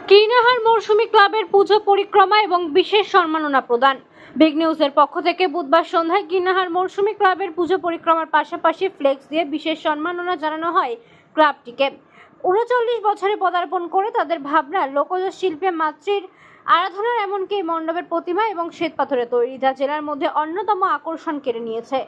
কিনাহার মৌসুমী ক্লাবের পুজো পরিক্রমা এবং বিশেষ সম্মাননা প্রদান। বিগ নিউজের পক্ষ থেকে বুধবার সন্ধ্যায় কিনাহার মৌসুমী ক্লাবের পুজো পরিক্রমার পাশাপাশি ফ্লেক্স দিয়ে বিশেষ সম্মাননা জানানো হয় ক্লাবটিকে। ৩৯ বছরে পদার্পণ করে তাদের ভাবনা লোকজ শিল্পে মাতৃর আরাধনার, এমনকি মণ্ডপের প্রতিমা এবং শ্বেতপাথরে তৈরি, যা জেলার মধ্যে অন্যতম আকর্ষণ কেড়ে নিয়েছে।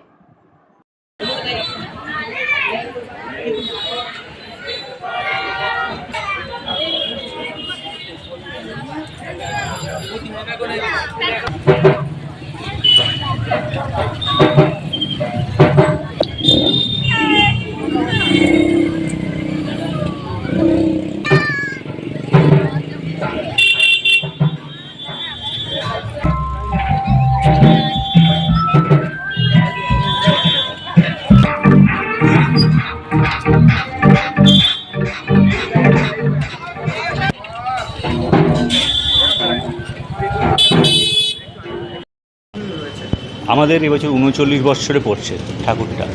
আমাদের এবছর ৩৯ বৎসরে পড়ছে ঠাকুরটা।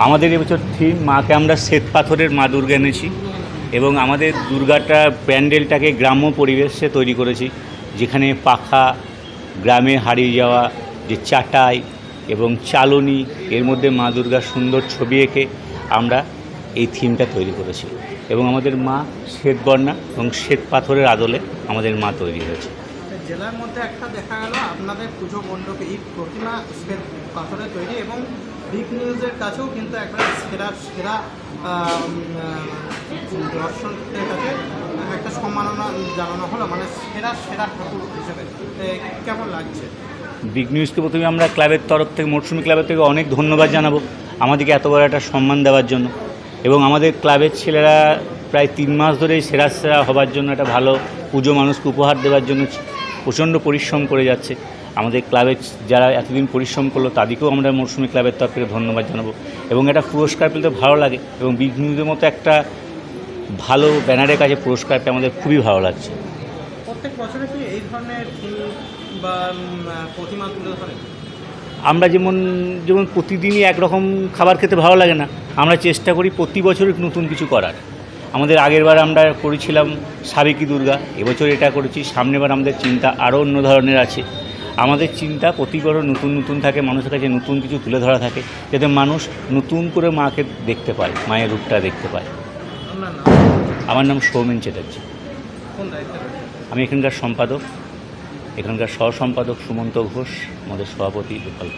আমাদের এবছর থিম মাকে আমরা শ্বেতপাথরের মা দুর্গা এনেছি এবং আমাদের দুর্গাটা প্যান্ডেলটাকে গ্রাম্য পরিবেশে তৈরি করেছি, যেখানে পাখা, গ্রামে হারিয়ে যাওয়া যে চাটাই এবং চালনি, এর মধ্যে মা দুর্গার সুন্দর ছবি এঁকে আমরা এই থিমটা তৈরি করেছি এবং আমাদের মা শ্বেতবর্ণা এবং শ্বেতপাথরের আদলে আমাদের মা তৈরি হয়েছে। জেলার মধ্যে একটা দেখা গেল আপনাদের পুজো মণ্ডপে এই প্রতিমা শ্বেত পাথরে তৈরি, এবং বিগ নিউজের কাছেও কিন্তু একবার সেরা দর্শকদের কাছে একটা সম্মাননা জানানো হলো, মানে সেরা ঠাকুর হিসেবে। কেমন লাগছে? বিগ নিউজকে প্রথমে আমরা ক্লাবের তরফ থেকে, মৌসুমী ক্লাবের থেকে অনেক ধন্যবাদ জানাবো আমাদেরকে এত বড় একটা সম্মান দেওয়ার জন্য। এবং আমাদের ক্লাবের ছেলেরা প্রায় 3 মাস ধরেই সেরা হবার জন্য, একটা ভালো পুজো মানুষকে উপহার দেওয়ার জন্য প্রচণ্ড পরিশ্রম করে যাচ্ছে। আমাদের ক্লাবের যারা এতদিন পরিশ্রম করলো তাদেরকেও আমরা মৌসুমী ক্লাবের তরফ থেকে ধন্যবাদ জানাবো। এবং একটা পুরস্কার পেলে তো ভালো লাগে, এবং বিগ নিউজের মতো একটা ভালো ব্যানারের কাছে পুরস্কার পেয়ে আমাদের খুবই ভালো লাগছে। প্রত্যেক বছরে কি এই ধরনের বা প্রতিমা তুলে ধরে? আমরা যেমন প্রতিদিনই একরকম খাবার খেতে ভালো লাগে না, আমরা চেষ্টা করি প্রতি বছরই নতুন কিছু করার। আমাদের আগেরবার আমরা করেছিলাম সাবেকি দুর্গা, এবছর এটা করেছি, সামনেবার আমাদের চিন্তা আরও অন্য ধরনের আছে। আমাদের চিন্তা প্রতিবার নতুন থাকে, মানুষের কাছে নতুন কিছু তুলে ধরা থাকে, যাতে মানুষ নতুন করে মাকে দেখতে পায়, মায়ের রূপটা দেখতে পায়। আমার নাম সৌমেন চ্যাটার্জি। আমি এখানকার সম্পাদক, এখানকার সহ সম্পাদক সুমন্ত ঘোষ, আমাদের সভাপতি গোপাল।